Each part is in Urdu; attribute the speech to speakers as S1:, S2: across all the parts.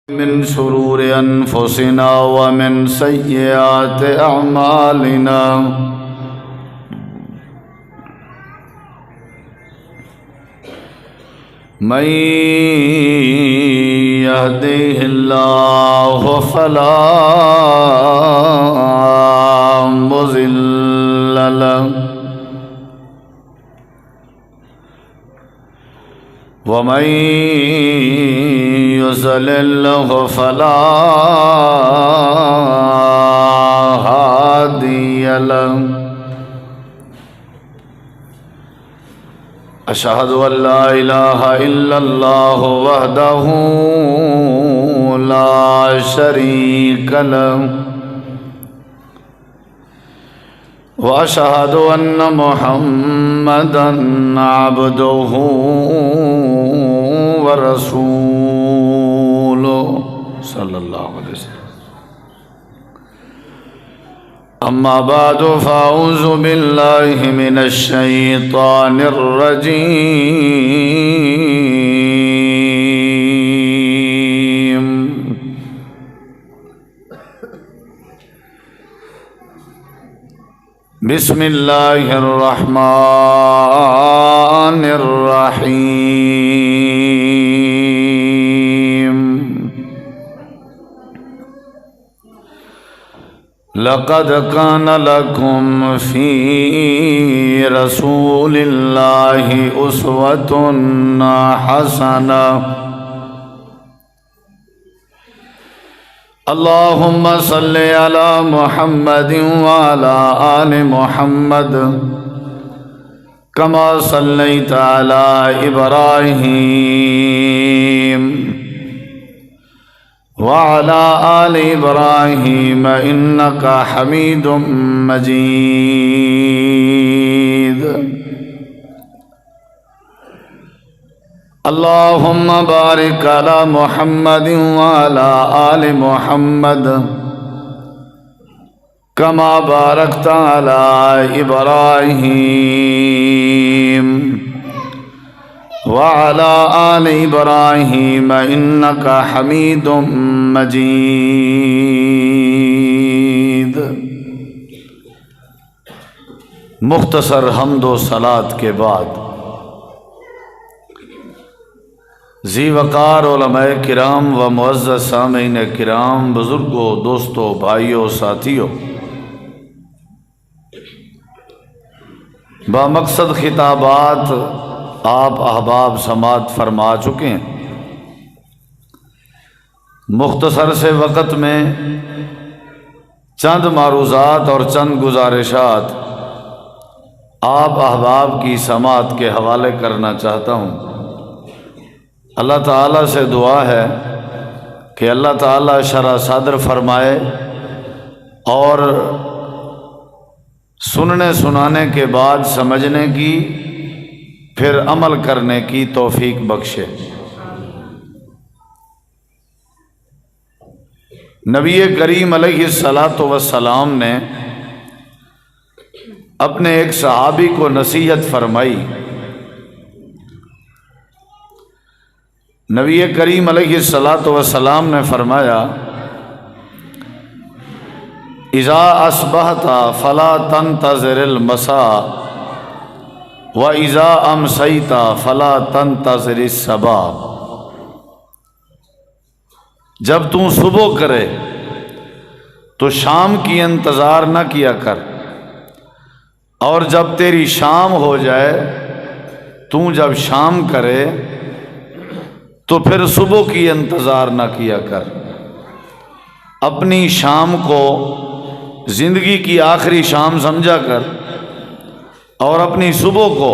S1: من شرور أنفسنا ومن سيئات أعمالنا من يهده الله فلا مضل له ومن يضلل فلا هادي له أشهد أن لا إله إلا الله وحده لا شريك له وأشهد أن محمدًا عبده ورسوله صلى الله عليه وسلم. أما بعد فأعوذ بالله من الشيطان الرجيم. بسم الله الرحمن الرحيم. لقد كان لكم في رسول الله أسوة حسنة. اللهم صل على محمد وعلى آل محمد كما صليت على إبراهيم وعلى آل إبراهيم إنك حميد مجيد. اللهم بارك على محمد وعلى آل محمد كما باركت على إبراهيم وعلى آل إبراهيم إنك حميد مجيد. مختصر حمد و صلاۃ کے بعد ذی وقار علماء کرام و معزز سامعین کرام، بزرگوں، دوستوں، بھائیوں، ساتھیوں، بامقصد خطابات آپ احباب سماعت فرما چکے ہیں. مختصر سے وقت میں چند معروضات اور چند گزارشات آپ احباب کی سماعت کے حوالے کرنا چاہتا ہوں. اللہ تعالیٰ سے دعا ہے کہ اللہ تعالیٰ شرح صدر فرمائے اور سننے سنانے کے بعد سمجھنے کی، پھر عمل کرنے کی توفیق بخشے. نبی کریم علیہ الصلاۃ والسلام نے اپنے ایک صحابی کو نصیحت فرمائی. نبی کریم علیہ الصلاۃ والسلام نے فرمایا: اذا اصبحت فلا تنتظر المساء واذا امسیت فلا تنتظر الصباح. جب تو صبح کرے تو شام کی انتظار نہ کیا کر، اور جب تیری شام ہو جائے تو جب شام کرے تو پھر صبح کی انتظار نہ کیا کر. اپنی شام کو زندگی کی آخری شام سمجھا کر اور اپنی صبح کو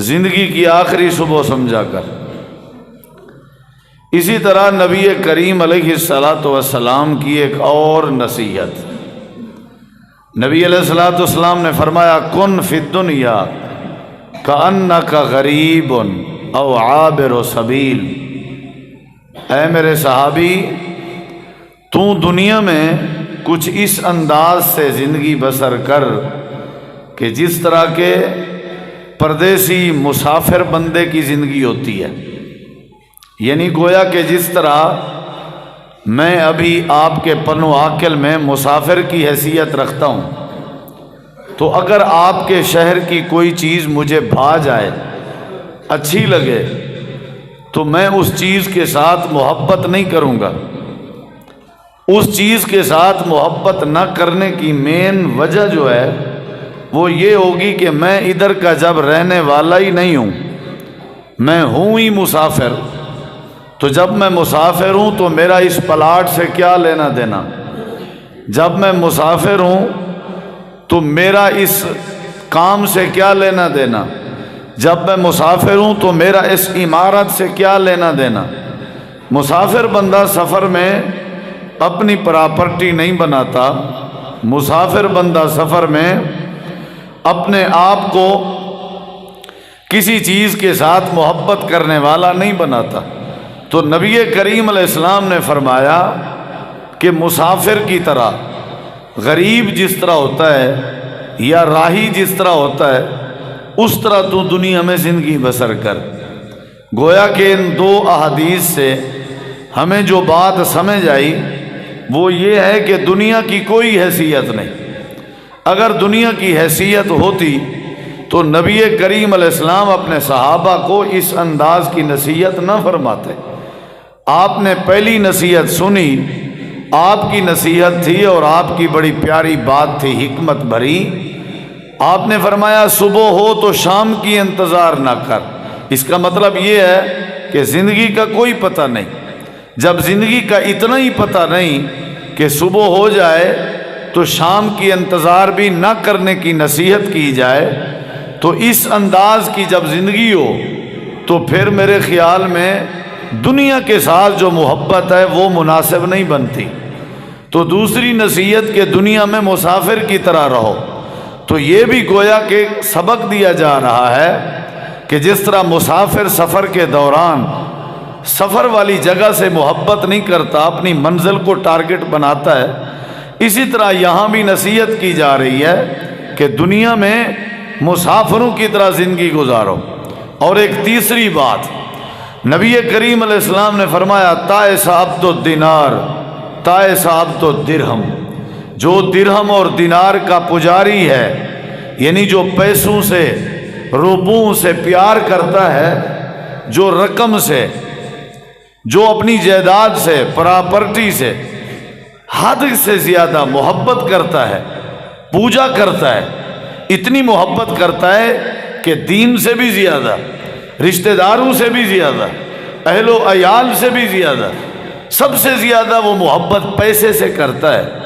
S1: زندگی کی آخری صبح سمجھا کر. اسی طرح نبی کریم علیہ الصلاۃ والسلام کی ایک اور نصیحت. نبی علیہ الصلاۃ والسلام نے فرمایا: کن فی الدنیا کأنک غریب او عابر سبیل. اے میرے صحابی، تو دنیا میں کچھ اس انداز سے زندگی بسر کر کہ جس طرح کے پردیسی مسافر بندے کی زندگی ہوتی ہے، یعنی گویا کہ جس طرح میں ابھی آپ کے پن و عاقل میں مسافر کی حیثیت رکھتا ہوں، تو اگر آپ کے شہر کی کوئی چیز مجھے بھا جائے، اچھی لگے، تو میں اس چیز کے ساتھ محبت نہیں کروں گا۔ اس چیز کے ساتھ محبت نہ کرنے کی مین وجہ جو ہے وہ یہ ہوگی کہ میں ادھر کا جب رہنے والا ہی نہیں ہوں، میں ہوں ہی مسافر، تو جب میں مسافر ہوں تو میرا اس پلاٹ سے کیا لینا دینا؟ جب میں مسافر ہوں تو میرا اس کام سے کیا لینا دینا؟ جب میں مسافر ہوں تو میرا اس عمارت سے کیا لینا دینا؟ مسافر بندہ سفر میں اپنی پراپرٹی نہیں بناتا، مسافر بندہ سفر میں اپنے آپ کو کسی چیز کے ساتھ محبت کرنے والا نہیں بناتا۔ تو نبی کریم علیہ السلام نے فرمایا کہ مسافر کی طرح، غریب جس طرح ہوتا ہے یا راہی جس طرح ہوتا ہے، اس طرح تو دنیا میں زندگی بسر کر۔ گویا کہ ان دو احادیث سے ہمیں جو بات سمجھ آئی وہ یہ ہے کہ دنیا کی کوئی حیثیت نہیں۔ اگر دنیا کی حیثیت ہوتی تو نبی کریم علیہ السلام اپنے صحابہ کو اس انداز کی نصیحت نہ فرماتے۔ آپ نے پہلی نصیحت سنی، آپ کی نصیحت تھی اور آپ کی بڑی پیاری بات تھی، حکمت بھری۔ آپ نے فرمایا صبح ہو تو شام کی انتظار نہ کر۔ اس کا مطلب یہ ہے کہ زندگی کا کوئی پتہ نہیں۔ جب زندگی کا اتنا ہی پتہ نہیں کہ صبح ہو جائے تو شام کی انتظار بھی نہ کرنے کی نصیحت کی جائے، تو اس انداز کی جب زندگی ہو تو پھر میرے خیال میں دنیا کے ساتھ جو محبت ہے وہ مناسب نہیں بنتی۔ تو دوسری نصیحت کہ دنیا میں مسافر کی طرح رہو، تو یہ بھی گویا کہ سبق دیا جا رہا ہے کہ جس طرح مسافر سفر کے دوران سفر والی جگہ سے محبت نہیں کرتا، اپنی منزل کو ٹارگٹ بناتا ہے، اسی طرح یہاں بھی نصیحت کی جا رہی ہے کہ دنیا میں مسافروں کی طرح زندگی گزارو۔ اور ایک تیسری بات، نبی کریم علیہ السلام نے فرمایا تائس عبد الدینار تائس عبد الدرہم، جو درہم اور دینار کا پجاری ہے، یعنی جو پیسوں سے، روپوں سے پیار کرتا ہے، جو رقم سے، جو اپنی جائیداد سے، پراپرٹی سے حد سے زیادہ محبت کرتا ہے، پوجا کرتا ہے، اتنی محبت کرتا ہے کہ دین سے بھی زیادہ، رشتہ داروں سے بھی زیادہ، اہل و عیال سے بھی زیادہ، سب سے زیادہ وہ محبت پیسے سے کرتا ہے۔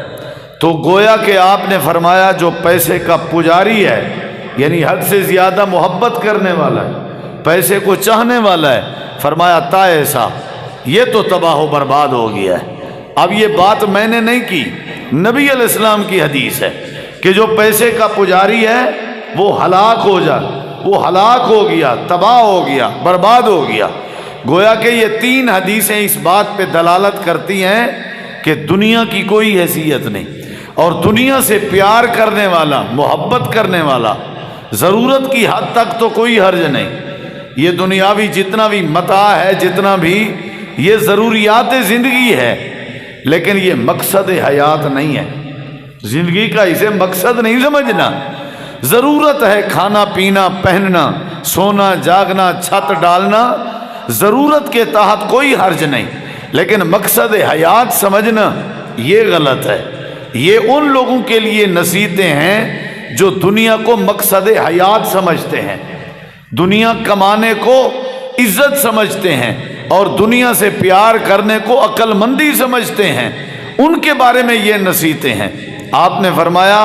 S1: تو گویا کہ آپ نے فرمایا جو پیسے کا پجاری ہے، یعنی حد سے زیادہ محبت کرنے والا ہے، پیسے کو چاہنے والا ہے، فرمایا تائسا، یہ تو تباہ و برباد ہو گیا ہے۔ اب یہ بات میں نے نہیں کی، نبی علیہ السلام کی حدیث ہے کہ جو پیسے کا پجاری ہے وہ ہلاک ہو جائے، وہ ہلاک ہو گیا، تباہ ہو گیا، برباد ہو گیا۔ گویا کہ یہ تین حدیثیں اس بات پہ دلالت کرتی ہیں کہ دنیا کی کوئی حیثیت نہیں، اور دنیا سے پیار کرنے والا، محبت کرنے والا، ضرورت کی حد تک تو کوئی حرج نہیں۔ یہ دنیاوی جتنا بھی متاع ہے، جتنا بھی یہ ضروریات زندگی ہے، لیکن یہ مقصد حیات نہیں ہے۔ زندگی کا اسے مقصد نہیں سمجھنا۔ ضرورت ہے کھانا پینا، پہننا، سونا، جاگنا، چھت ڈالنا، ضرورت کے تحت کوئی حرج نہیں، لیکن مقصد حیات سمجھنا یہ غلط ہے۔ یہ ان لوگوں کے لیے نصیحتیں ہیں جو دنیا کو مقصد حیات سمجھتے ہیں، دنیا کمانے کو عزت سمجھتے ہیں اور دنیا سے پیار کرنے کو عقل مندی سمجھتے ہیں، ان کے بارے میں یہ نصیحتیں ہیں۔ آپ نے فرمایا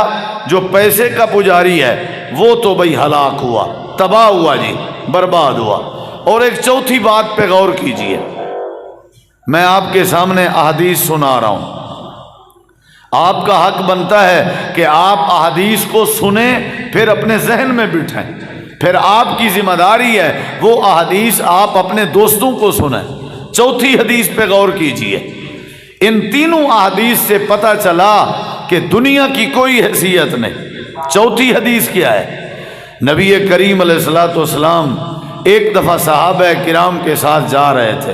S1: جو پیسے کا پجاری ہے وہ تو بھئی ہلاک ہوا، تباہ ہوا، جی برباد ہوا۔ اور ایک چوتھی بات پہ غور کیجئے، میں آپ کے سامنے احادیث سنا رہا ہوں، آپ کا حق بنتا ہے کہ آپ احادیث کو سنیں، پھر اپنے ذہن میں بٹھائیں، پھر آپ کی ذمہ داری ہے وہ احادیث آپ اپنے دوستوں کو سنیں۔ چوتھی حدیث پہ غور کیجئے، ان تینوں احادیث سے پتہ چلا کہ دنیا کی کوئی حیثیت نہیں۔ چوتھی حدیث کیا ہے؟ نبی کریم علیہ السلام ایک دفعہ صحابہ کرام کے ساتھ جا رہے تھے،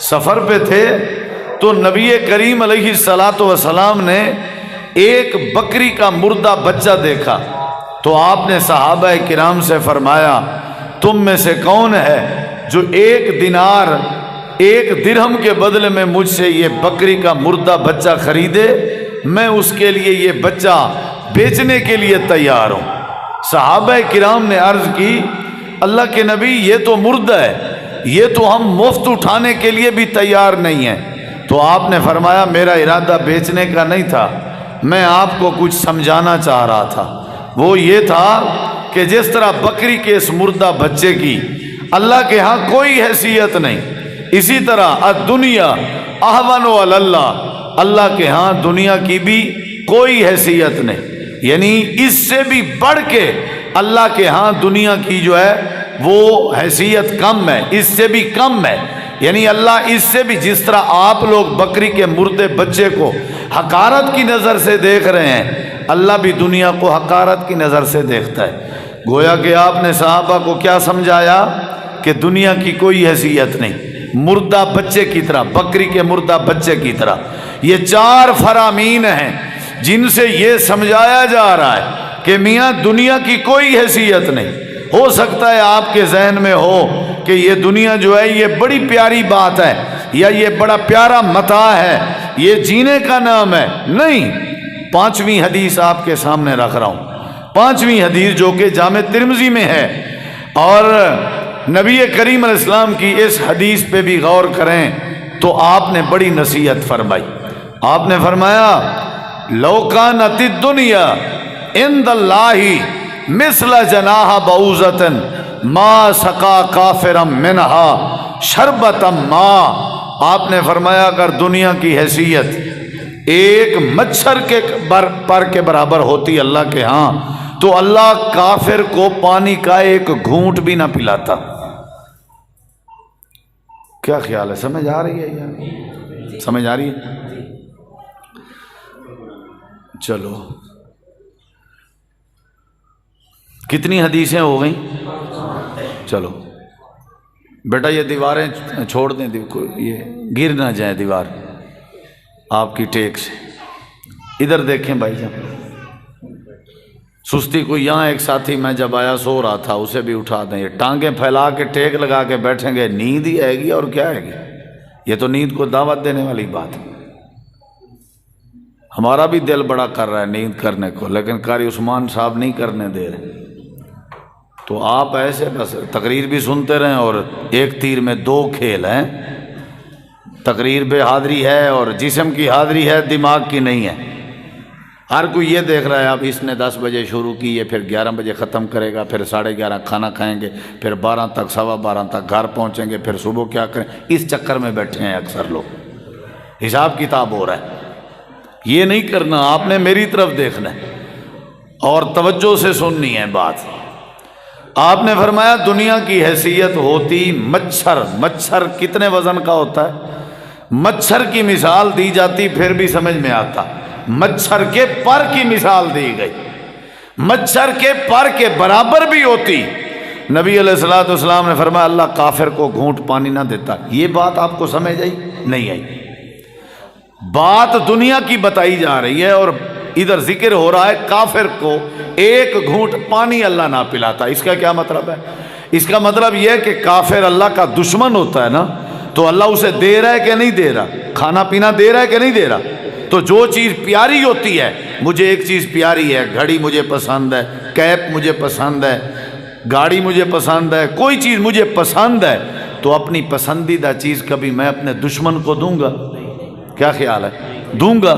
S1: سفر پہ تھے، تو نبی کریم علیہ الصلاۃ والسلام نے ایک بکری کا مردہ بچہ دیکھا تو آپ نے صحابہ کرام سے فرمایا تم میں سے کون ہے جو 1 دینار 1 درہم کے بدلے میں مجھ سے یہ بکری کا مردہ بچہ خریدے، میں اس کے لیے یہ بچہ بیچنے کے لیے تیار ہوں۔ صحابہ کرام نے عرض کی اللہ کے نبی یہ تو مردہ ہے، یہ تو ہم مفت اٹھانے کے لیے بھی تیار نہیں ہیں۔ تو آپ نے فرمایا میرا ارادہ بیچنے کا نہیں تھا، میں آپ کو کچھ سمجھانا چاہ رہا تھا۔ وہ یہ تھا کہ جس طرح بکری کے اس مردہ بچے کی اللہ کے ہاں کوئی حیثیت نہیں، اسی طرح الدنیا اہون علی اللہ، اللہ کے ہاں دنیا کی بھی کوئی حیثیت نہیں، یعنی اس سے بھی بڑھ کے اللہ کے ہاں دنیا کی جو ہے وہ حیثیت کم ہے، اس سے بھی کم ہے۔ یعنی اللہ اس سے بھی، جس طرح آپ لوگ بکری کے مردے بچے کو حقارت کی نظر سے دیکھ رہے ہیں، اللہ بھی دنیا کو حقارت کی نظر سے دیکھتا ہے۔ گویا کہ آپ نے صحابہ کو کیا سمجھایا کہ دنیا کی کوئی حیثیت نہیں، مردہ بچے کی طرح، بکری کے مردہ بچے کی طرح۔ یہ 4 فرامین ہیں جن سے یہ سمجھایا جا رہا ہے کہ میاں دنیا کی کوئی حیثیت نہیں۔ ہو سکتا ہے آپ کے ذہن میں ہو کہ یہ دنیا جو ہے یہ بڑی پیاری بات ہے، یا یہ بڑا پیارا متاع ہے، یہ جینے کا نام ہے۔ نہیں، 5ویں حدیث آپ کے سامنے رکھ رہا ہوں، 5ویں حدیث جو کہ جامع ترمذی میں ہے، اور نبی کریم علیہ السلام کی اس حدیث پہ بھی غور کریں تو آپ نے بڑی نصیحت فرمائی۔ آپ نے فرمایا لو کانت الدنیا عند اللہ مثل جناح بعوضۃ ما سقا کافرا منہا شربۃ ماء۔ آپ نے فرمایا اگر دنیا کی حیثیت ایک مچھر کے پر کے برابر ہوتی اللہ کے ہاں تو اللہ کافر کو پانی کا ایک گھونٹ بھی نہ پلاتا۔ کیا خیال ہے؟ سمجھ آ رہی ہے یار؟ سمجھ آ رہی ہے؟ چلو کتنی حدیثیں ہو گئیں؟ چلو بیٹا یہ دیواریں چھوڑ دیں، یہ گر نہ جائیں دیوار آپ کی ٹیک سے۔ ادھر دیکھیں بھائی جان، سستی کوئی یہاں ایک ساتھی میں جب آیا سو رہا تھا، اسے بھی اٹھا دیں۔ یہ ٹانگیں پھیلا کے ٹیک لگا کے بیٹھیں گے، نیند ہی آئے گی اور کیا آئے گی؟ یہ تو نیند کو دعوت دینے والی بات ہے۔ ہمارا بھی دل بڑا کر رہا ہے نیند کرنے کو، لیکن قاری عثمان صاحب نہیں کرنے دے رہے۔ تو آپ ایسے بس تقریر بھی سنتے رہیں، اور ایک تیر میں 2 کھیل ہیں، تقریر پہ حاضری ہے اور جسم کی حاضری ہے، دماغ کی نہیں ہے۔ ہر کوئی یہ دیکھ رہا ہے اب اس نے 10 بجے شروع کی ہے، پھر 11 بجے ختم کرے گا، پھر 11:30 کھانا کھائیں گے، پھر 12 تک 12:15 تک گھر پہنچیں گے، پھر صبح کیا کریں؟ اس چکر میں بیٹھے ہیں اکثر لوگ، حساب کتاب ہو رہا ہے۔ یہ نہیں کرنا، آپ نے میری طرف دیکھنا ہے اور توجہ سے سننی ہے بات۔ آپ نے فرمایا دنیا کی حیثیت ہوتی مچھر۔ مچھر کتنے وزن کا ہوتا ہے؟ مچھر کی مثال دی جاتی پھر بھی سمجھ میں آتا، مچھر کے پر کی مثال دی گئی، مچھر کے پر کے برابر بھی ہوتی۔ نبی علیہ الصلوۃ والسلام نے فرمایا اللہ کافر کو گھونٹ پانی نہ دیتا۔ یہ بات آپ کو سمجھ آئی؟ نہیں آئی۔ بات دنیا کی بتائی جا رہی ہے اور ادھر ذکر ہو رہا ہے کافر کو ایک گھونٹ پانی اللہ نہ پلاتا۔ اس کا کیا مطلب ہے؟ اس کا مطلب یہ ہے کہ کافر اللہ کا دشمن ہوتا ہے نا، تو اللہ اسے دے رہا ہے کہ نہیں دے رہا؟ کھانا پینا دے رہا ہے کہ نہیں دے رہا؟ تو جو چیز پیاری ہوتی ہے، مجھے ایک چیز پیاری ہے، گھڑی مجھے پسند ہے، کیپ مجھے پسند ہے، گاڑی مجھے پسند ہے، کوئی چیز مجھے پسند ہے، تو اپنی پسندیدہ چیز کبھی میں اپنے دشمن کو دوں گا؟ کیا خیال ہے؟ دوں گا؟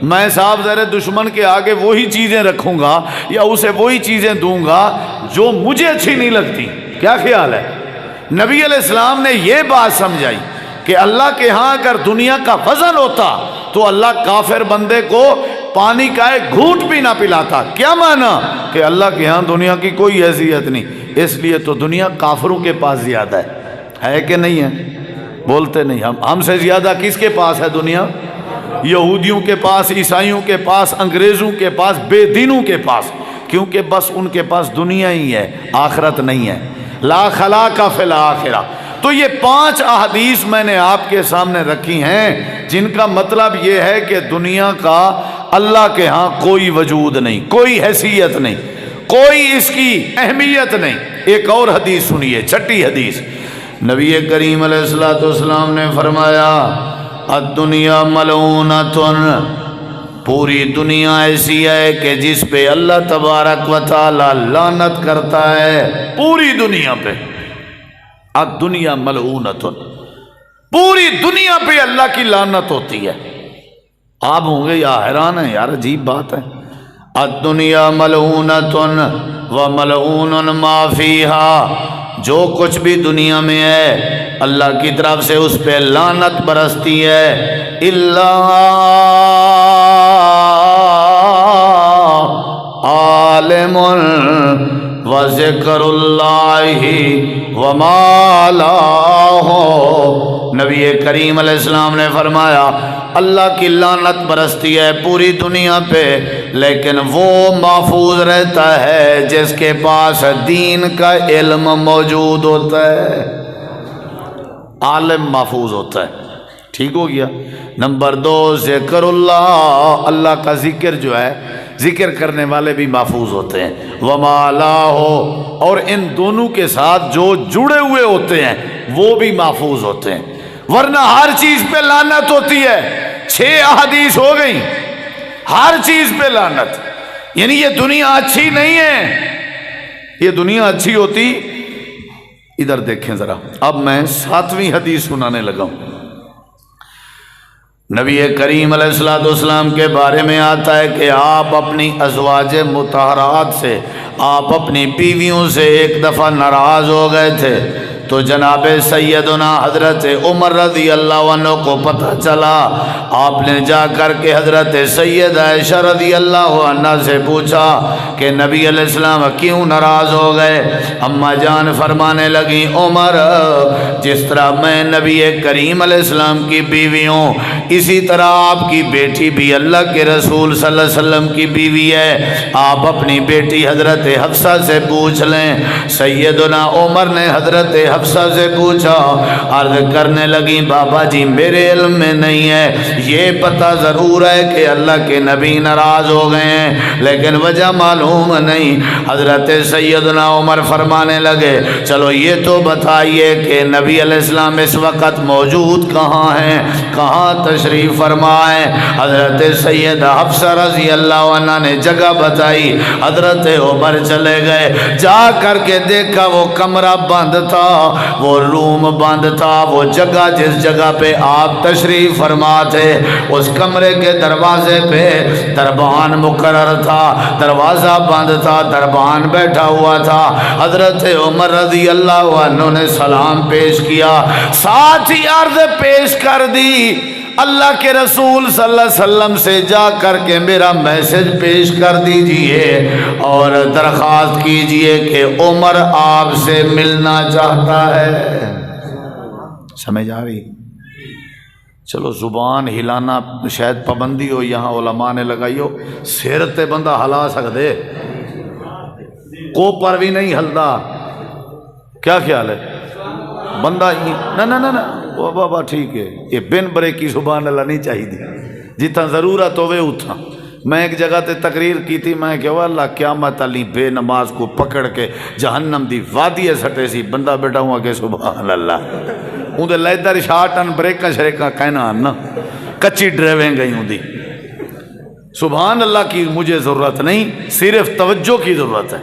S1: میں صاحب ذرا دشمن کے آگے وہی چیزیں رکھوں گا یا اسے وہی چیزیں دوں گا جو مجھے اچھی نہیں لگتی؟ کیا خیال ہے؟ نبی علیہ السلام نے یہ بات سمجھائی کہ اللہ کے ہاں اگر دنیا کا وزن ہوتا تو اللہ کافر بندے کو پانی کا ایک گھونٹ بھی نہ پلاتا۔ کیا معنی؟ کہ اللہ کے ہاں دنیا کی کوئی حیثیت نہیں، اس لیے تو دنیا کافروں کے پاس زیادہ ہے کہ نہیں ہے؟ بولتے نہیں۔ ہم سے زیادہ کس کے پاس ہے دنیا؟ یہودیوں کے پاس، عیسائیوں کے پاس، انگریزوں کے پاس، بے دینوں کے پاس، کیونکہ بس ان کے پاس دنیا ہی ہے، آخرت نہیں ہے۔ لا خلاق فی الآخرہ۔ تو یہ 5 احادیث میں نے آپ کے سامنے رکھی ہیں جن کا مطلب یہ ہے کہ دنیا کا اللہ کے ہاں کوئی وجود نہیں، کوئی حیثیت نہیں، کوئی اس کی اہمیت نہیں۔ ایک اور حدیث سنیے، چھٹی حدیث، نبی کریم علیہ الصلوۃ والسلام نے فرمایا الدنیا ملعونۃ، پوری دنیا ایسی ہے کہ جس پہ اللہ تبارک و تعالی لعنت کرتا ہے، پوری دنیا پہ۔ الدنیا ملعونۃ، پوری دنیا پہ اللہ کی لعنت ہوتی ہے۔ آپ ہوں گے یا حیران ہیں، یار عجیب بات ہے۔ الدنیا ملعونۃ وملعون ما فیہا، جو کچھ بھی دنیا میں ہے اللہ کی طرف سے اس پہ لعنت برستی ہے، الا عالم وذکر اللہ وما لا۔ نبی کریم علیہ السلام نے فرمایا اللہ کی لعنت برستی ہے پوری دنیا پہ، لیکن وہ محفوظ رہتا ہے جس کے پاس دین کا علم موجود ہوتا ہے، عالم محفوظ ہوتا ہے۔ ٹھیک ہو گیا۔ نمبر 2 ذکر اللہ، اللہ کا ذکر جو ہے، ذکر کرنے والے بھی محفوظ ہوتے ہیں۔ وما لا ہو، اور ان دونوں کے ساتھ جو جڑے ہوئے ہوتے ہیں وہ بھی محفوظ ہوتے ہیں، ورنہ ہر چیز پہ لعنت ہوتی ہے۔ 6 احادیث ہو گئی، ہر چیز پہ لعنت، یعنی یہ دنیا اچھی نہیں ہے۔ یہ دنیا اچھی ہوتی، ادھر دیکھیں ذرا، اب میں 7ویں حدیث سنانے لگا ہوں۔ نبی کریم علیہ الصلوۃ والسلام کے بارے میں آتا ہے کہ آپ اپنی ازواج مطہرات سے، آپ اپنی بیویوں سے ایک دفعہ ناراض ہو گئے تھے، تو جناب سیدنا حضرت عمر رضی اللہ عنہ کو پتہ چلا۔ آپ نے جا کر کے حضرت سید عائشہ رضی اللہ عنہ سے پوچھا کہ نبی علیہ السلام کیوں ناراض ہو گئے؟ اماں جان فرمانے لگی عمر، جس طرح میں نبی کریم علیہ السلام کی بیوی ہوں، اسی طرح آپ کی بیٹی بھی اللہ کے رسول صلی اللہ علیہ وسلم کی بیوی ہے، آپ اپنی بیٹی حضرت حفصہ سے پوچھ لیں۔ سیدنا عمر نے حضرت حفصہ سے پوچھا، عرض کرنے لگی بابا جی میرے علم میں نہیں ہے، یہ پتہ ضرور ہے کہ اللہ کے نبی ناراض ہو گئے ہیں، لیکن وجہ معلوم نہیں۔ حضرت سیدنا عمر فرمانے لگے چلو یہ تو بتائیے کہ نبی علیہ السلام اس وقت موجود کہاں ہیں، کہاں تشریف فرما ہے؟ حضرت سیدہ حفصہ رضی اللہ عنہ نے جگہ بتائی، حضرت عمر چلے گئے، جا کر کے دیکھا وہ کمرہ بند تھا، وہ روم بند تھا، وہ جگہ جس جگہ پہ آپ تشریف فرما تھے اس کمرے کے دروازے پہ دربان مقرر تھا، دروازہ بند تھا، دربان بیٹھا ہوا تھا۔ حضرت عمر رضی اللہ عنہ نے سلام پیش کیا، ساتھ ہی عرض پیش کر دی اللہ کے رسول صلی اللہ علیہ وسلم سے جا کر کے میرا میسج پیش کر دیجئے اور درخواست کیجئے کہ عمر آپ سے ملنا چاہتا ہے۔ سمجھ آ رہی؟ چلو زبان ہلانا شاید پابندی ہو، یہاں علماء نے لگائی ہو، سر تے بندہ ہلا سکدے، کو پر بھی نہیں ہلدا، کیا خیال ہے؟ بندہ نہ بابا ٹھیک ہے، یہ بن بریکی سبحان اللہ نہیں چاہیے، جتنا ضرورت ہوئے اتنا۔ میں ایک جگہ تے تقریر کی تھی، میں کہ اللہ قیامت علی بے نماز کو پکڑ کے جہنم دی وادی سٹے سی، بندہ بیٹھا ہوا کہ سبحان اللہ، اون دے لیدر شاٹن بریکاں شریکاں کہنا نا، کچی ڈرائیویں گئی ہوں دی۔ سبحان اللہ کی مجھے ضرورت نہیں، صرف توجہ کی ضرورت ہے۔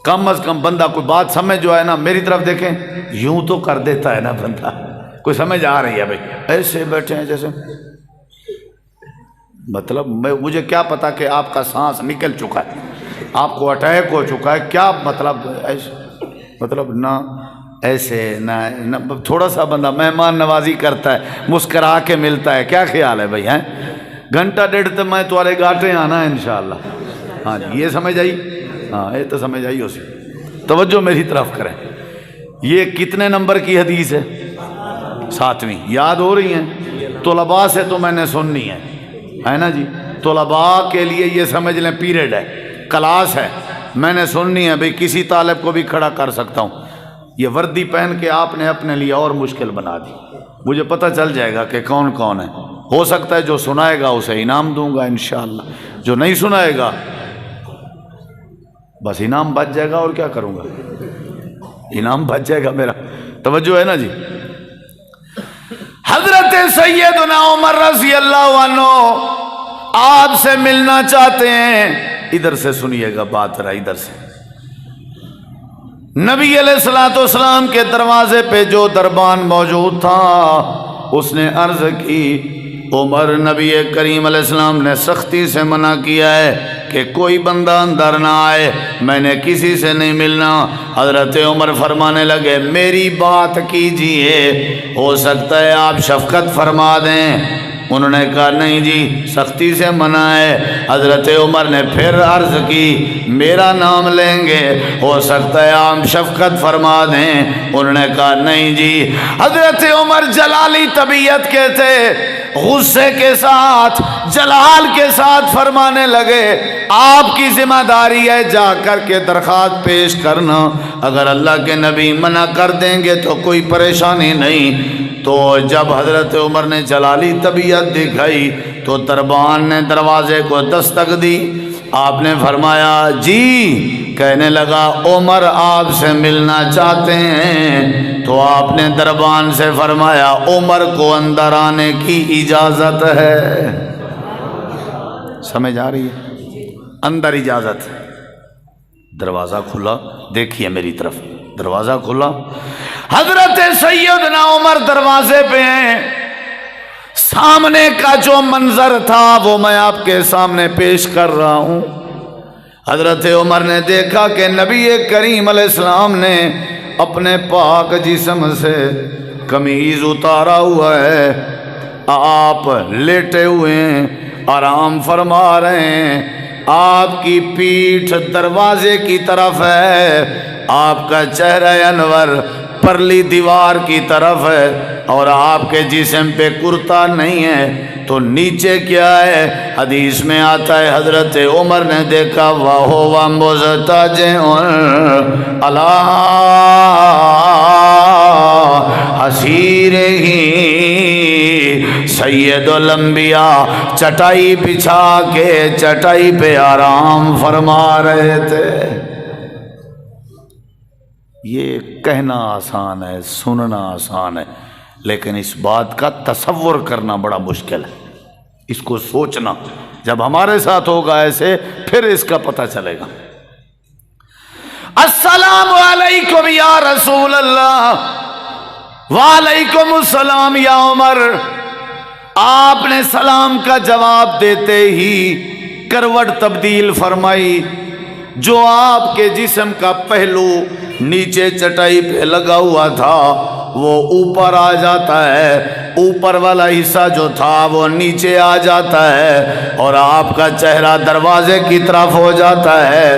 S1: کم از کم بندہ کوئی بات سمجھ جو ہے نا، میری طرف دیکھیں، یوں تو کر دیتا ہے نا بندہ، کوئی سمجھ آ رہی ہے بھائی، ایسے بیٹھے ہیں جیسے، مطلب مجھے کیا پتا کہ آپ کا سانس نکل چکا ہے، آپ کو اٹیک ہو چکا ہے، کیا مطلب ایسے، مطلب نہ ایسے نہ تھوڑا سا بندہ مہمان نوازی کرتا ہے، مسکرا کے ملتا ہے، کیا خیال ہے بھائی؟ ہیں گھنٹہ ڈیڑھ تو میں تمہارے گاٹے آنا ہے انشاءاللہ۔ ہاں جی یہ سمجھ آئی؟ ہاں یہ تو سمجھ آئی اسی، توجہ میری طرف کریں۔ یہ کتنے نمبر کی حدیث ہے؟ 7ویں، یاد ہو رہی ہیں؟ طلباء سے تو میں نے سننی ہے نا جی، طلباء کے لیے یہ سمجھ لیں پیریڈ ہے، کلاس ہے، میں نے سننی ہے بھئی، کسی طالب کو بھی کھڑا کر سکتا ہوں۔ یہ وردی پہن کے آپ نے اپنے لیے اور مشکل بنا دی. مجھے پتہ چل جائے گا کہ کون کون ہے. ہو سکتا ہے جو سنائے گا اسے انعام دوں گا انشاءاللہ، جو نہیں سنائے گا بس انعام بچ جائے گا. اور کیا کروں گا، انعام بچ جائے گا میرا. توجہ ہے نا جی. حضرت سیدنا عمر رضی اللہ عنہ آپ سے ملنا چاہتے ہیں. ادھر سے سنیے گا بات ذرا، ادھر سے. نبی علیہ الصلوۃ والسلام کے دروازے پہ جو دربان موجود تھا اس نے عرض کی، عمر، نبی کریم علیہ السلام نے سختی سے منع کیا ہے کہ کوئی بندہ اندر نہ آئے، میں نے کسی سے نہیں ملنا. حضرت عمر فرمانے لگے میری بات کیجئے، ہو سکتا ہے آپ شفقت فرما دیں. انہوں نے کہا نہیں جی سختی سے منع ہے. حضرت عمر نے پھر عرض کی میرا نام لیں گے، ہو سکتا ہے آپ شفقت فرما دیں. انہوں نے کہا نہیں جی. حضرت عمر جلالی طبیعت کے تھے، غصے کے ساتھ جلال کے ساتھ فرمانے لگے آپ کی ذمہ داری ہے جا کر کے درخواست پیش کرنا، اگر اللہ کے نبی منع کر دیں گے تو کوئی پریشانی نہیں. تو جب حضرت عمر نے جلالی طبیعت دکھائی تو دربان نے دروازے کو دستک دی. آپ نے فرمایا جی. کہنے لگا عمر آپ سے ملنا چاہتے ہیں. تو آپ نے دربان سے فرمایا عمر کو اندر آنے کی اجازت ہے. سمجھ آ رہی ہے؟ اندر اجازت ہے. دروازہ کھلا، دیکھیے میری طرف، دروازہ کھلا. حضرت سیدنا عمر دروازے پہ ہیں. سامنے کا جو منظر تھا وہ میں آپ کے سامنے پیش کر رہا ہوں. حضرت عمر نے دیکھا کہ نبی کریم علیہ السلام نے اپنے پاک جسم سے قمیض اتارا ہوا ہے، آپ لیٹے ہوئے ہیں، آرام فرما رہے ہیں. آپ کی پیٹھ دروازے کی طرف ہے، آپ کا چہرہ انور پرلی دیوار کی طرف ہے، اور آپ کے جسم پہ کرتا نہیں ہے تو نیچے کیا ہے؟ حدیث میں آتا ہے حضرت عمر نے دیکھا وَهُوَ مُزْتَجِعٌ عَلَىٰ حَصِيرِهِ، سید الانبیاء چٹائی بچھا کے چٹائی پہ آرام فرما رہے تھے. یہ کہنا آسان ہے، سننا آسان ہے، لیکن اس بات کا تصور کرنا بڑا مشکل ہے. اس کو سوچنا جب ہمارے ساتھ ہوگا ایسے پھر اس کا پتہ چلے گا. السلام علیکم یا رسول اللہ. وعلیکم السلام یا عمر. آپ نے سلام کا جواب دیتے ہی کروٹ تبدیل فرمائی. جو آپ کے جسم کا پہلو نیچے چٹائی پہ لگا ہوا تھا وہ اوپر آ جاتا ہے، اوپر والا حصہ جو تھا وہ نیچے آ جاتا ہے، اور آپ کا چہرہ دروازے کی طرف ہو جاتا ہے.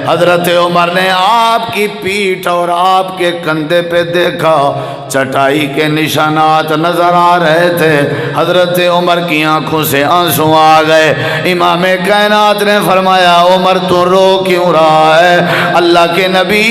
S1: حضرت عمر نے آپ کی پیٹھ اور آپ کے کندھے پہ دیکھا، چٹائی کے نشانات نظر آ رہے تھے. حضرت عمر کی آنکھوں سے آنسو آ گئے. امام کائنات نے فرمایا عمر تو رو کیوں رہا ہے؟ اللہ کے نبی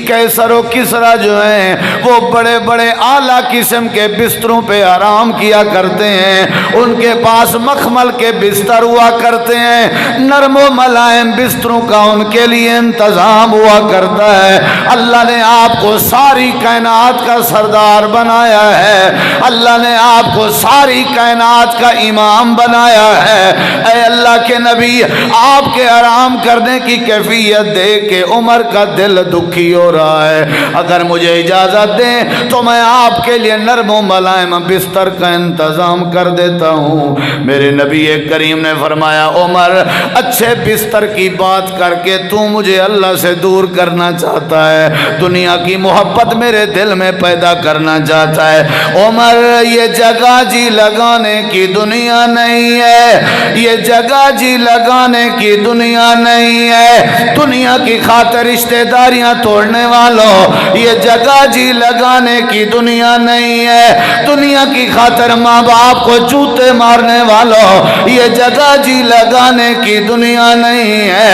S1: کیسر و کسرا جو ہیں وہ بڑے بڑے اعلیٰ قسم کے بستروں پہ آرام کیا کرتے ہیں، ان کے پاس مخمل کے بستر ہوا کرتے ہیں، نرم و ملائم بستروں کا ان کے لیے انتظام ہوا کرتا ہے. اللہ نے آپ کو ساری کائنات کا سردار بنایا ہے، اللہ نے آپ کو ساری کائنات کا امام بنایا ہے. اے اللہ کے نبی آپ کے آرام کرنے کی کیفیت دیکھ کے عمر کا دل دکھی ہو رہا ہے. اگر مجھے اجازت دیں تو میں آپ کے لیے نرم و ملائم بستر کا انتظام کر دیتا ہوں. میرے نبی کریم نے فرمایا عمر اچھے بستر کی بات کر کے تو مجھے اللہ سے دور کرنا چاہتا ہے، دنیا کی محبت میرے دل میں پیدا کرنا چاہتا ہے. عمر یہ جگہ جی لگانے کی دنیا نہیں ہے، یہ جگہ جی لگانے کی دنیا نہیں ہے. دنیا کی خاطر رشتہ داریاں توڑنے والوں یہ جگہ جی لگانے کی دنیا نہیں ہے. دنیا کی خاطر ماں باپ کو جوتے مارنے والوں یہ جگہ جی لگانے کی دنیا نہیں ہے.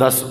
S1: 10,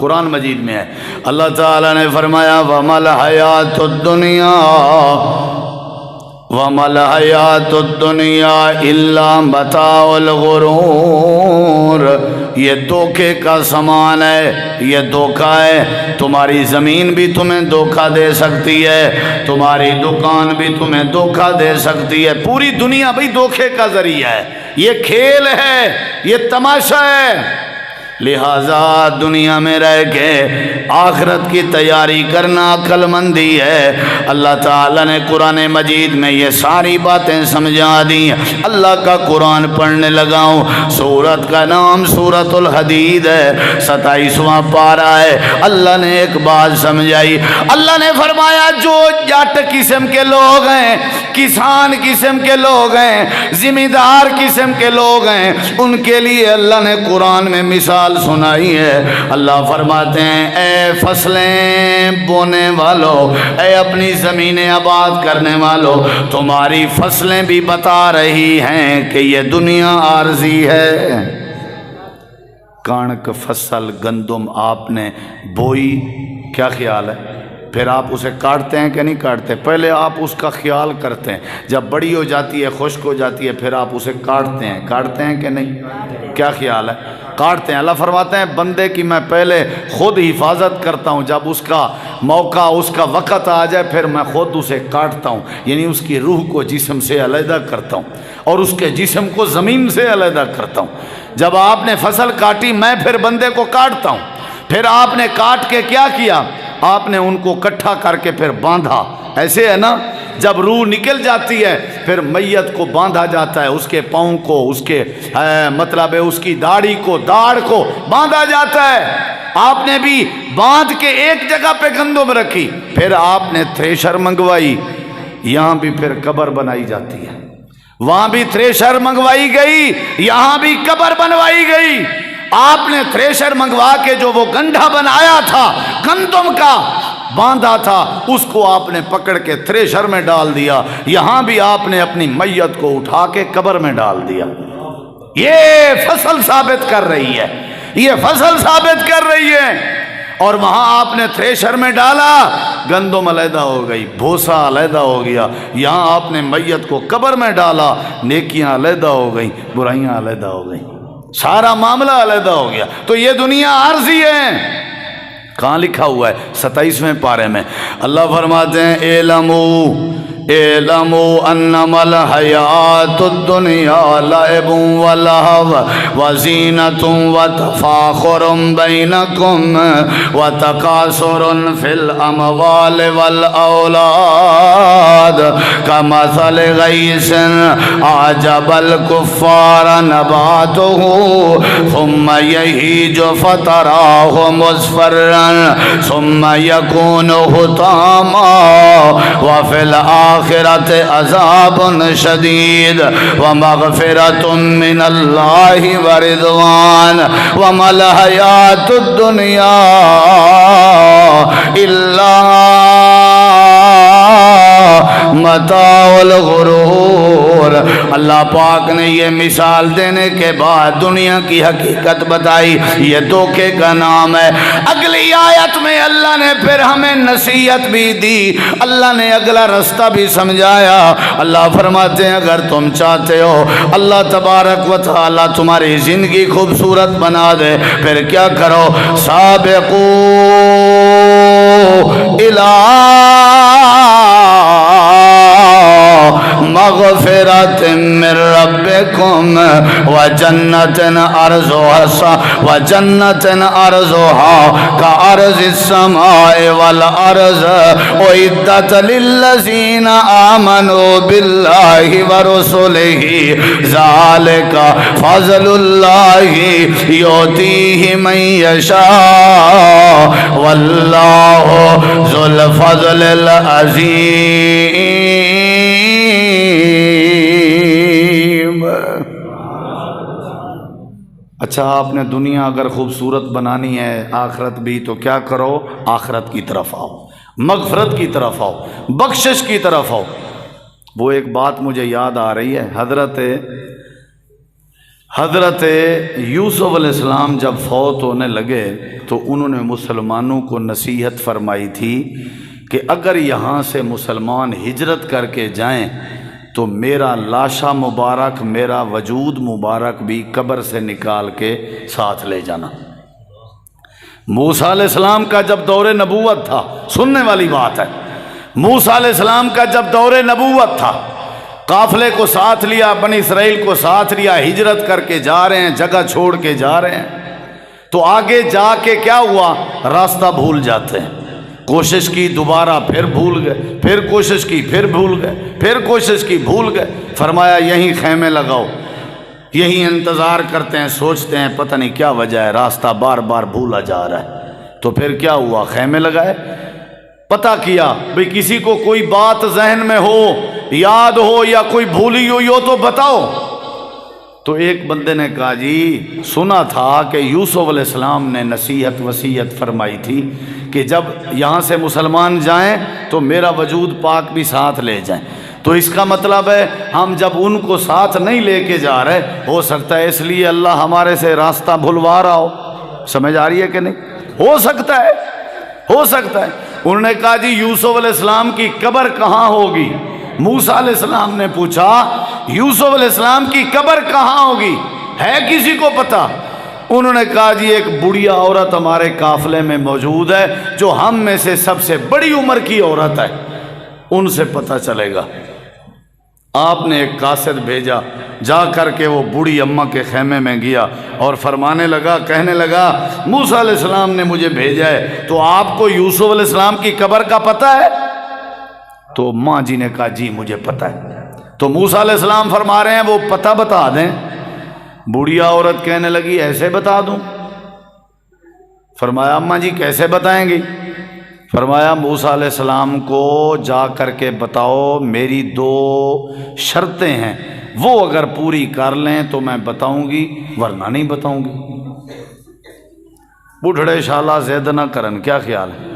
S1: قرآن مجید میں ہے۔ اللہ تعالیٰ نے فرمایا وَمَا الْحَيَاةُ الدُّنْيَا إِلَّا مَتَاعُ الْغُرُورِ، یہ دھوکے کا سامان ہے، یہ دھوکہ ہے۔ تمہاری زمین بھی تمہیں دھوکہ دے سکتی ہے، تمہاری دکان بھی تمہیں دھوکہ دے سکتی ہے، پوری دنیا بھئی دھوکے کا ذریعہ ہے، یہ کھیل ہے، یہ تماشا ہے۔ لہٰذا دنیا میں رہ کے آخرت کی تیاری کرنا عقل مندی ہے۔ اللہ تعالیٰ نے قرآن مجید میں یہ ساری باتیں سمجھا دی۔ اللہ کا قرآن پڑھنے لگا ہوں، سورت کا نام سورۃ الحدید ہے، 27واں پارہ ہے۔ اللہ نے ایک بات سمجھائی، اللہ نے فرمایا جو جٹ قسم کے لوگ ہیں، کسان قسم کے لوگ ہیں، ذمہ دار قسم کے لوگ ہیں، ان کے لیے اللہ نے قرآن میں مثال سنائی ہے۔ اللہ فرماتے ہیں اے فصلیں بونے والو، اے اپنی زمینیں آباد کرنے والو، تمہاری فصلیں بھی بتا رہی ہیں کہ یہ دنیا عارضی ہے۔ کانک فصل گندم آپ نے بوئی، کیا خیال ہے؟ پھر آپ اسے کاٹتے ہیں کہ نہیں کاٹتے؟ پہلے آپ اس کا خیال کرتے ہیں، جب بڑی ہو جاتی ہے، خشک ہو جاتی ہے، پھر آپ اسے کاٹتے ہیں کہ نہیں؟ کیا خیال ہے؟ کاٹتے ہیں۔ اللہ فرماتے ہیں بندے کی میں پہلے خود حفاظت کرتا ہوں، جب اس کا موقع، اس کا وقت آ جائے پھر میں خود اسے کاٹتا ہوں، یعنی اس کی روح کو جسم سے علیحدہ کرتا ہوں اور اس کے جسم کو زمین سے علیحدہ کرتا ہوں۔ جب آپ نے فصل کاٹی میں پھر بندے کو کاٹتا ہوں، پھر آپ نے کاٹ کے کیا کیا؟ آپ نے ان کو اکٹھا کر کے پھر باندھا، ایسے ہے نا؟ جب روح نکل جاتی ہے پھر میت کو باندھا جاتا ہے، اس کے پاؤں کو، اس کے مطلب ہے اس کی داڑھی کو، داڑھ کو باندھا جاتا ہے۔ آپ نے بھی باندھ کے ایک جگہ پہ گندم رکھی، پھر آپ نے تھریشر منگوائی، یہاں بھی پھر قبر بنائی جاتی ہے، وہاں بھی تھریشر منگوائی گئی، یہاں بھی قبر بنوائی گئی۔ آپ نے تھریشر منگوا کے جو وہ گنڈھا بنایا تھا گندم کا، باندھا تھا، اس کو آپ نے پکڑ کے تھریشر میں ڈال دیا، یہاں بھی آپ نے اپنی میت کو اٹھا کے قبر میں ڈال دیا۔ یہ فصل ثابت کر رہی ہے، یہ فصل ثابت کر رہی ہے۔ اور وہاں آپ نے تھریشر میں ڈالا، گندم علیحدہ ہو گئی، بھوسا علیحدہ ہو گیا، یہاں آپ نے میت کو قبر میں ڈالا، نیکیاں علیحدہ ہو گئیں، برائیاں علیحدہ ہو گئیں، سارا معاملہ علیحدہ ہو گیا۔ تو یہ دنیا عارضی ہے۔ کہاں لکھا ہوا ہے؟ 27ویں پارے میں اللہ فرماتے ہیں اعلموا انما الحیات الدنیا لعب ولہو وزینۃ وتفاخر بینکم وتکاثر فی الاموال والاولاد کمثل غیث اعجب الکفار نباتہ ثم یہیج فتراہ مصفرا ثم یکون حطاما وفی الآخرت عذاب شدید ومغفرۃ من اللہ ورضوان وما الحیاۃ الدنیا الا متاع الغرور۔ اللہ پاک نے یہ مثال دینے کے بعد دنیا کی حقیقت بتائی، یہ دھوکے کا نام ہے۔ اگلی آیت میں اللہ نے پھر ہمیں نصیحت بھی دی، اللہ نے اگلا رستہ بھی سمجھایا۔ اللہ فرماتے ہیں اگر تم چاہتے ہو اللہ تبارک و تعالی تمہاری زندگی خوبصورت بنا دے، پھر کیا کرو؟ سابقوا الی مغفرت من ربکم وجنت ارضها كأرض السماء والارض اعدت للذین آمنوا باللہ ورسلہ ذلك فضل اللہ یؤتیہ من یشاء واللہ ذو الفضل العظیم۔ اچھا آپ نے دنیا اگر خوبصورت بنانی ہے آخرت بھی، تو کیا کرو؟ آخرت کی طرف آؤ، مغفرت کی طرف آؤ، بخشش کی طرف آؤ۔ وہ ایک بات مجھے یاد آ رہی ہے، حضرت یوسف علیہ السلام جب فوت ہونے لگے تو انہوں نے مسلمانوں کو نصیحت فرمائی تھی کہ اگر یہاں سے مسلمان ہجرت کر کے جائیں تو میرا لاشا مبارک، میرا وجود مبارک بھی قبر سے نکال کے ساتھ لے جانا۔ موسیٰ علیہ السلام کا جب دور نبوت تھا، سننے والی بات ہے، موسیٰ علیہ السلام کا جب دور نبوت تھا، قافلے کو ساتھ لیا، بنی اسرائیل کو ساتھ لیا، ہجرت کر کے جا رہے ہیں، جگہ چھوڑ کے جا رہے ہیں، تو آگے جا کے کیا ہوا؟ راستہ بھول جاتے ہیں۔ کوشش کی، دوبارہ پھر بھول گئے، پھر کوشش کی، پھر بھول گئے، پھر کوشش کی، بھول گئے۔ فرمایا یہیں خیمے لگاؤ، یہی انتظار کرتے ہیں، سوچتے ہیں پتہ نہیں کیا وجہ ہے، راستہ بار بار بھولا جا رہا ہے۔ تو پھر کیا ہوا؟ خیمے لگائے، پتہ کیا بھئی کسی کو کوئی بات ذہن میں ہو، یاد ہو یا کوئی بھولی ہوئی ہو تو بتاؤ۔ تو ایک بندے نے کہا جی سنا تھا کہ یوسف علیہ السلام نے نصیحت وصیت فرمائی تھی کہ جب یہاں سے مسلمان جائیں تو میرا وجود پاک بھی ساتھ لے جائیں۔ تو اس کا مطلب ہے ہم جب ان کو ساتھ نہیں لے کے جا رہے، ہو سکتا ہے اس لیے اللہ ہمارے سے راستہ بھلوا رہا ہو۔ سمجھ آ رہی ہے کہ نہیں؟ ہو سکتا ہے، ہو سکتا ہے۔ انہوں نے کہا جی یوسف علیہ السلام کی قبر کہاں ہوگی؟ موسیٰ علیہ السلام نے پوچھا یوسف علیہ السلام کی قبر کہاں ہوگی، ہے کسی کو پتہ؟ انہوں نے کہا جی ایک بڑھیا عورت ہمارے قافلے میں موجود ہے جو ہم میں سے سب سے بڑی عمر کی عورت ہے، ان سے پتہ چلے گا۔ آپ نے ایک قاصد بھیجا، جا کر کے وہ بوڑھی اماں کے خیمے میں گیا اور فرمانے لگا، کہنے لگا موسیٰ علیہ السلام نے مجھے بھیجا ہے، تو آپ کو یوسف علیہ السلام کی قبر کا پتہ ہے؟ تو ماں جی نے کہا جی مجھے پتہ ہے۔ تو موسیٰ علیہ السلام فرما رہے ہیں وہ پتہ بتا دیں۔ بوڑھیا عورت کہنے لگی ایسے بتا دوں؟ فرمایا اماں جی کیسے بتائیں گی؟ فرمایا موسیٰ علیہ السلام کو جا کر کے بتاؤ میری 2 شرطیں ہیں، وہ اگر پوری کر لیں تو میں بتاؤں گی، ورنہ نہیں بتاؤں گی۔ بڑھڑے شالا زید نہ کرن، کیا خیال ہے؟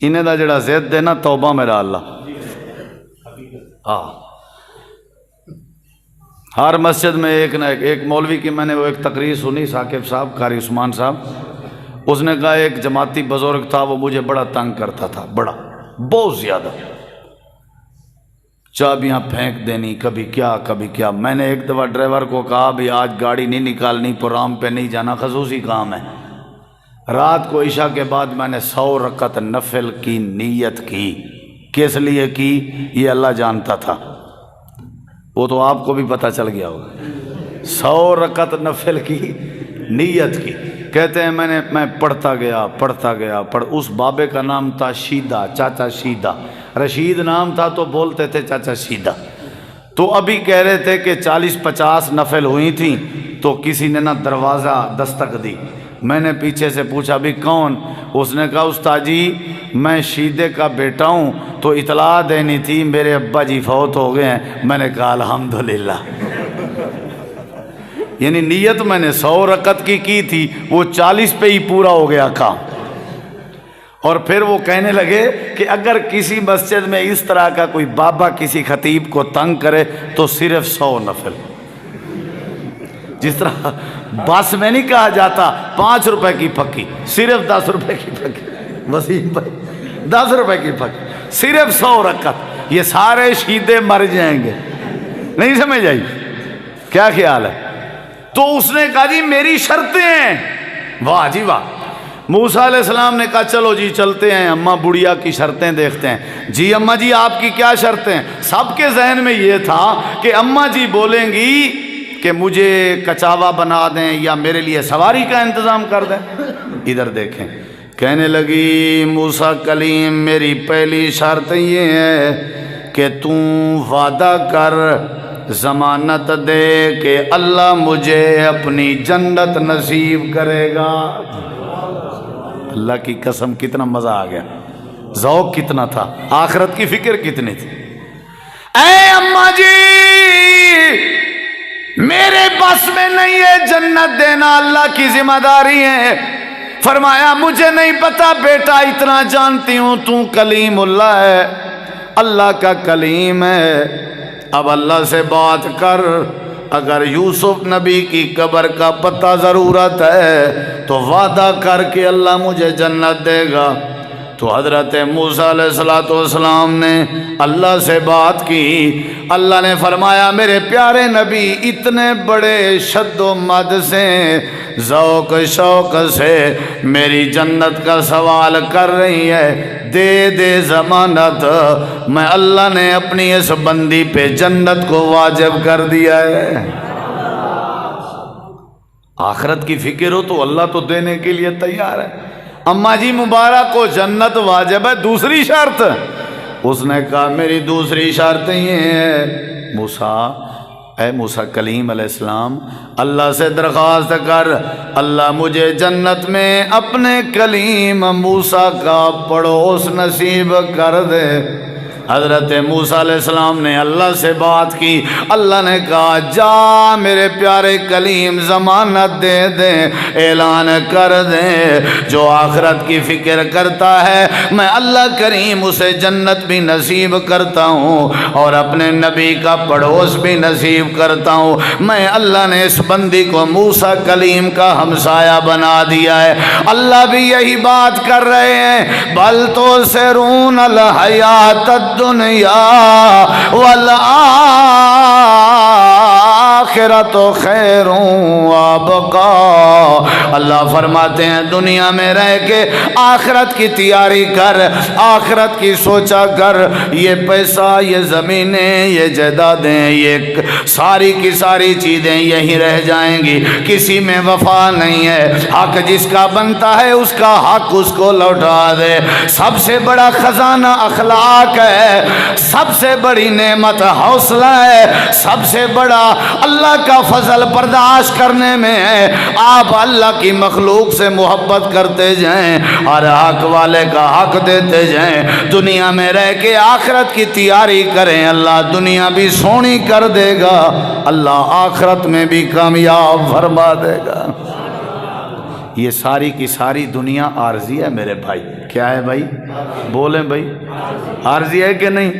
S1: انہیں دا جڑا زید دے نا توبہ میرا اللہ۔ ہر مسجد میں ایک مولوی کی میں نے وہ ایک تقریر سنی، ثاقب صاحب، قاری عثمان صاحب، اس نے کہا ایک جماعتی بزرگ تھا وہ مجھے بڑا تنگ کرتا تھا، بڑا، بہت زیادہ، چابیاں پھینک دینی، کبھی کیا کبھی کیا۔ میں نے ایک دفعہ ڈرائیور کو کہا بھی آج گاڑی نہیں نکالنی، پروگرام پہ نہیں جانا، خصوصی کام ہے۔ رات کو عشاء کے بعد میں نے 100 رکعت نفل کی نیت کی۔ کس لیے کی یہ اللہ جانتا تھا، وہ تو آپ کو بھی پتہ چل گیا ہوگا۔ 100 رکعت نفل کی نیت کی، کہتے ہیں میں پڑھتا گیا، اس بابے کا نام تھا شیدہ، چاچا شیدہ، رشید نام تھا تو بولتے تھے چاچا شیدہ۔ تو ابھی کہہ رہے تھے کہ 40-50 نفل ہوئی تھیں تو کسی نے نا دروازہ دستک دی۔ میں نے پیچھے سے پوچھا بھی کون؟ اس نے کہا استاد جی میں شیدے کا بیٹا ہوں، تو اطلاع دینی تھی میرے ابا جی فوت ہو گئے ہیں۔ میں نے کہا الحمدللہ، یعنی نیت میں نے 100 رکعت کی تھی، وہ 40 پہ ہی پورا ہو گیا کام۔ اور پھر وہ کہنے لگے کہ اگر کسی مسجد میں اس طرح کا کوئی بابا کسی خطیب کو تنگ کرے تو صرف 100 نفل، جس طرح بس میں نہیں کہا جاتا 5 روپے کی پھکی، صرف 10 روپے کی پھکی، وسیم بھائی 10 روپے کی پھکی، صرف 100 رکعت، یہ سارے شیدے مر جائیں گے۔ نہیں سمجھ آئی؟ کیا خیال ہے؟ تو اس نے کہا جی میری شرطیں ہیں۔ واہ جی واہ۔ موسیٰ علیہ السلام نے کہا چلو جی چلتے ہیں، اماں بڑھیا کی شرطیں دیکھتے ہیں۔ جی اماں جی آپ کی کیا شرطیں؟ سب کے ذہن میں یہ تھا کہ اماں جی بولیں گی کہ مجھے کچاوا بنا دیں یا میرے لیے سواری کا انتظام کر دیں۔ ادھر دیکھیں، کہنے لگی موسیٰ کلیم میری پہلی شرط یہ ہے کہ تم وعدہ کر، ضمانت دے کہ اللہ مجھے اپنی جنت نصیب کرے گا۔ اللہ کی قسم کتنا مزہ آ گیا، ذوق کتنا تھا، آخرت کی فکر کتنی تھی۔ اے اماں جی میرے بس میں نہیں ہے جنت دینا، اللہ کی ذمہ داری ہے۔ فرمایا مجھے نہیں پتا بیٹا، اتنا جانتی ہوں تو کلیم اللہ ہے، اللہ کا کلیم ہے، اب اللہ سے بات کر، اگر یوسف نبی کی قبر کا پتہ ضرورت ہے تو وعدہ کر کے اللہ مجھے جنت دے گا۔ تو حضرت موسیٰ علیہ السلام نے اللہ سے بات کی، اللہ نے فرمایا میرے پیارے نبی اتنے بڑے شد و مد سے ذوق شوق سے میری جنت کا سوال کر رہی ہے، دے دے ضمانت، میں اللہ نے اپنی اس بندی پہ جنت کو واجب کر دیا ہے۔ آخرت کی فکر ہو تو اللہ تو دینے کے لیے تیار ہے۔ اماں جی مبارک کو جنت واجب ہے، دوسری شرط اس نے کہا میری دوسری شرط یہ ہے موسیٰ کلیم علیہ السلام اللہ سے درخواست کر، اللہ مجھے جنت میں اپنے کلیم موسیٰ کا پڑوس نصیب کر دے۔ حضرت موسیٰ علیہ السلام نے اللہ سے بات کی، اللہ نے کہا جا میرے پیارے کلیم ضمانت دے دے، اعلان کر دے، جو آخرت کی فکر کرتا ہے میں اللہ کریم اسے جنت بھی نصیب کرتا ہوں اور اپنے نبی کا پڑوس بھی نصیب کرتا ہوں۔ میں اللہ نے اس بندی کو موسیٰ کلیم کا ہمسایہ بنا دیا ہے۔ اللہ بھی یہی بات کر رہے ہیں، بل تؤثرون الحیات الدنیا والآخرۃ خیر وابقا۔ اللہ فرماتے ہیں دنیا میں رہ کے آخرت کی تیاری کر، آخرت کی سوچا کر، یہ پیسہ، یہ زمینیں، یہ جائیدادیں، یہ ساری کی ساری چیزیں یہیں رہ جائیں گی، کسی میں وفا نہیں ہے۔ حق جس کا بنتا ہے اس کا حق اس کو لوٹا دے۔ سب سے بڑا خزانہ اخلاق ہے، سب سے بڑی نعمت حوصلہ ہے، سب سے بڑا اللہ کا فضل برداشت کرنے میں ہے۔ آپ اللہ کی مخلوق سے محبت کرتے جائیں اور حق والے کا حق دیتے جائیں، دنیا میں رہ کے آخرت کی تیاری کریں، اللہ دنیا بھی سونی کر دے گا، اللہ آخرت میں بھی کامیاب فرما دے گا۔ یہ ساری کی ساری دنیا عارضی ہے میرے بھائی، کیا ہے بھائی؟ بولیں بھائی، عارضی ہے کہ نہیں؟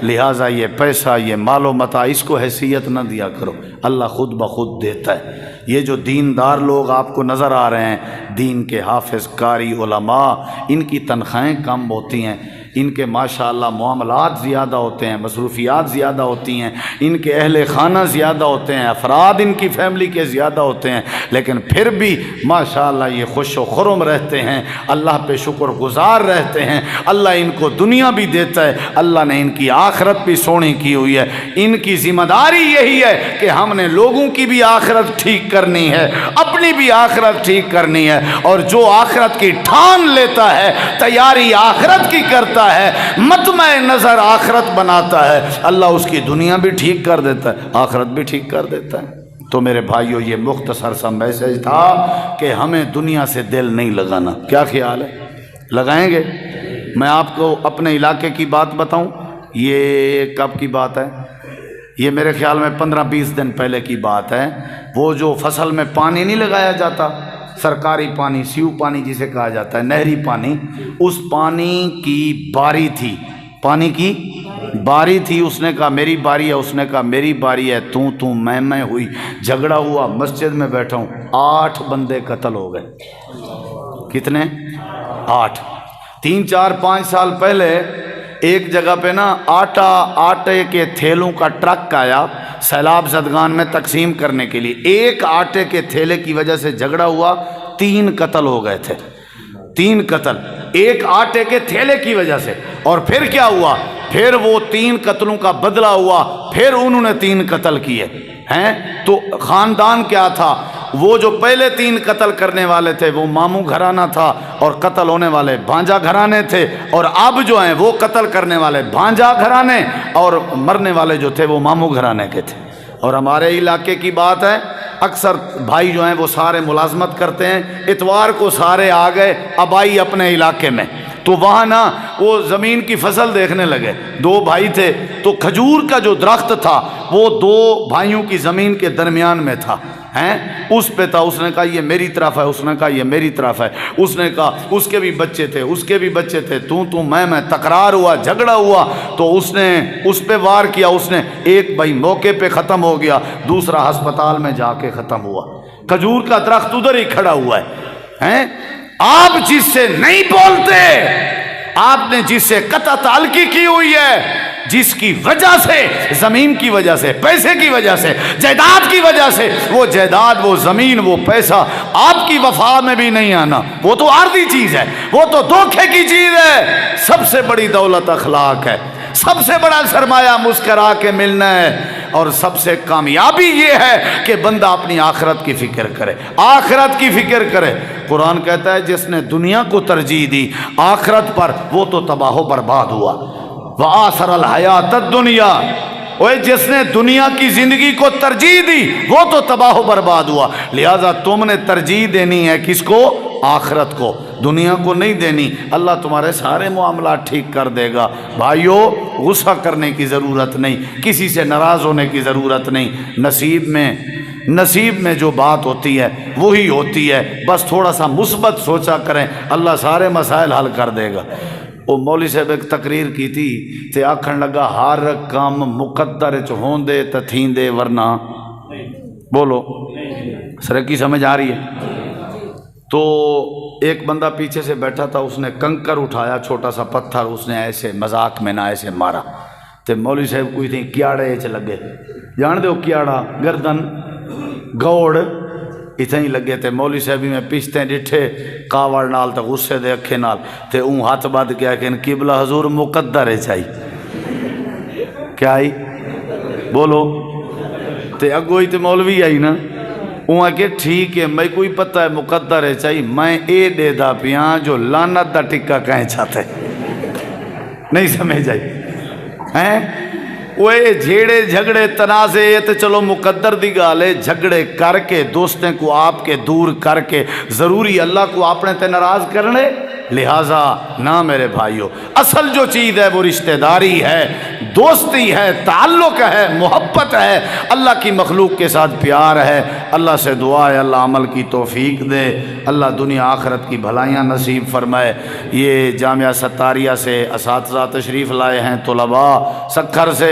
S1: لہٰذا یہ پیسہ، یہ مال و متاع، اس کو حیثیت نہ دیا کرو، اللہ خود بخود دیتا ہے۔ یہ جو دیندار لوگ آپ کو نظر آ رہے ہیں، دین کے حافظ، قاری، علماء، ان کی تنخواہیں کم ہوتی ہیں، ان کے ماشاءاللہ معاملات زیادہ ہوتے ہیں، مصروفیات زیادہ ہوتی ہیں، ان کے اہل خانہ زیادہ ہوتے ہیں، افراد ان کی فیملی کے زیادہ ہوتے ہیں، لیکن پھر بھی ماشاءاللہ یہ خوش و خرم رہتے ہیں، اللہ پہ شکر گزار رہتے ہیں، اللہ ان کو دنیا بھی دیتا ہے، اللہ نے ان کی آخرت بھی سونی کی ہوئی ہے۔ ان کی ذمہ داری یہی ہے کہ ہم نے لوگوں کی بھی آخرت ٹھیک کرنی ہے، اپنی بھی آخرت ٹھیک کرنی ہے، اور جو آخرت کی ٹھان لیتا ہے، تیاری آخرت کی کرتا ہے، مطمع نظر آخرت بناتا ہے، اللہ اس کی دنیا بھی ٹھیک کر دیتا ہے، آخرت بھی ٹھیک کر دیتا ہے۔ تو میرے بھائیو یہ مختصر سا میسج تھا کہ ہمیں دنیا سے دل نہیں لگانا۔ کیا خیال ہے؟ لگائیں گے؟ میں آپ کو اپنے علاقے کی بات بتاؤں، یہ کب کی بات ہے؟ یہ میرے خیال میں 15-20 دن پہلے کی بات ہے۔ وہ جو فصل میں پانی نہیں لگایا جاتا، سرکاری پانی، سیو پانی جسے کہا جاتا ہے، نہری پانی، اس پانی کی باری تھی، پانی کی باری تھی۔ اس نے کہا میری باری ہے، اس نے کہا میری باری ہے، تو میں ہوئی، جھگڑا ہوا، مسجد میں بیٹھا ہوں، 8 بندے قتل ہو گئے۔ کتنے؟ 8۔ 3-4-5 سال پہلے ایک جگہ پہ نا آٹے کے تھیلوں کا ٹرک آیا سیلاب زدگان میں تقسیم کرنے کے لیے، ایک آٹے کے تھیلے کی وجہ سے جھگڑا ہوا، 3 قتل ہو گئے تھے، 3 قتل ایک آٹے کے تھیلے کی وجہ سے۔ اور پھر کیا ہوا؟ پھر وہ 3 قتلوں کا بدلہ ہوا، پھر انہوں نے 3 قتل کیے ہیں۔ تو خاندان کیا تھا؟ وہ جو پہلے 3 قتل کرنے والے تھے وہ ماموں گھرانہ تھا، اور قتل ہونے والے بھانجا گھرانے تھے، اور اب جو ہیں وہ قتل کرنے والے بھانجا گھرانے اور مرنے والے جو تھے وہ ماموں گھرانے کے تھے۔ اور ہمارے علاقے کی بات ہے، اکثر بھائی جو ہیں وہ سارے ملازمت کرتے ہیں، اتوار کو سارے آ گئے ابائی اپنے علاقے میں، تو وہاں نا وہ زمین کی فصل دیکھنے لگے۔ 2 بھائی تھے، تو کھجور کا جو درخت تھا وہ 2 بھائیوں کی زمین کے درمیان میں تھا، ہیں اس پہ تھا، اس نے کہا یہ میری طرف ہے، اس نے کہا یہ میری طرف ہے، اس نے کہا اس کے بھی بچے تھے، اس کے بھی بچے تھے، تو میں تکرار ہوا، جھگڑا ہوا، تو اس نے اس پہ وار کیا، اس نے ایک بھائی موقع پہ ختم ہو گیا، دوسرا ہسپتال میں جا کے ختم ہوا، کھجور کا درخت ادھر ہی کھڑا ہوا ہے۔ آپ جس سے نہیں بولتے، آپ نے جس سے قطع تعلقی کی ہوئی ہے، جس کی وجہ سے، زمین کی وجہ سے، پیسے کی وجہ سے، جائیداد کی وجہ سے، وہ جائیداد، وہ زمین، وہ پیسہ آپ کی وفا میں بھی نہیں آنا، وہ تو عارضی چیز ہے، وہ تو دھوکے کی چیز ہے۔ سب سے بڑی دولت اخلاق ہے، سب سے بڑا سرمایہ مسکرا کے ملنا ہے، اور سب سے کامیابی یہ ہے کہ بندہ اپنی آخرت کی فکر کرے، آخرت کی فکر کرے۔ قرآن کہتا ہے جس نے دنیا کو ترجیح دی آخرت پر، وہ تو تباہ و برباد ہوا۔ وآثر الحیات الدنیا، اوے جس نے دنیا کی زندگی کو ترجیح دی وہ تو تباہ و برباد ہوا۔ لہذا تم نے ترجیح دینی ہے کس کو؟ آخرت کو، دنیا کو نہیں دینی۔ اللہ تمہارے سارے معاملات ٹھیک کر دے گا۔ بھائیو، غصہ کرنے کی ضرورت نہیں، کسی سے ناراض ہونے کی ضرورت نہیں۔ نصیب میں جو بات ہوتی ہے وہی ہوتی ہے، بس تھوڑا سا مثبت سوچا کریں، اللہ سارے مسائل حل کر دے گا۔ وہ مولوی صاحب ایک تقریر کی تھی تے آکھن لگا ہر کام مقدر چ ہوندے تے تھیندے ورنہ، بولو سرکی سمجھ آ رہی ہے؟ تو ایک بندہ پیچھے سے بیٹھا تھا، اس نے کنکر اٹھایا، چھوٹا سا پتھر، اس نے ایسے مذاق میں نہ ایسے مارا، تے مولوی صاحب کوئی تھی کیاڑے چ لگے، جان دو کیاڑا گردن گوڑ اتنے ہی لگے تے مولوی صاحبی میں پشتے ڈٹھے کاوڑ نال تے غصے دے اکھے نال تے اون ہاتھ بد کیا کہ قبلہ حضور مقدر ہے چاہی کیا آئی بولو تے اگو ہی تے مولوی آئی نا، اون کہ ٹھیک ہے میں کوئی پتہ ہے مقدر ہے چاہی، میں اے دے دا پیاں جو لعنت دا ٹکا کہیں چاہتے نہیں سمجھ آئی ہیں؟ وہ جھیڑے جھگڑے تنازع تو چلو مقدر دی گالے، جھگڑے کر کے دوستیں کو آپ کے دور کر کے ضروری اللہ کو اپنے تے ناراض کرنے، لہٰذا نہ میرے بھائیو، اصل جو چیز ہے وہ رشتہ داری ہے، دوستی ہے، تعلق ہے، محبت ہے، اللہ کی مخلوق کے ساتھ پیار ہے۔ اللہ سے دعا ہے اللہ عمل کی توفیق دے، اللہ دنیا آخرت کی بھلائیاں نصیب فرمائے۔ یہ جامعہ ستاریہ سے اساتذہ تشریف لائے ہیں، طلباء سکھر سے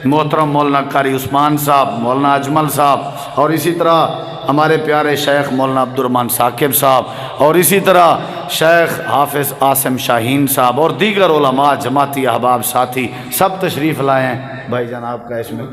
S1: محترم مولانا قاری عثمان صاحب، مولانا اجمل صاحب، اور اسی طرح ہمارے پیارے شیخ مولانا عبد الرحمن ثاقب صاحب، اور اسی طرح شیخ حافظ عاصم شاہین صاحب اور دیگر علماء، جماعتی احباب، ساتھی سب تشریف لائے ہیں۔ بھائی جان آپ کا اس میں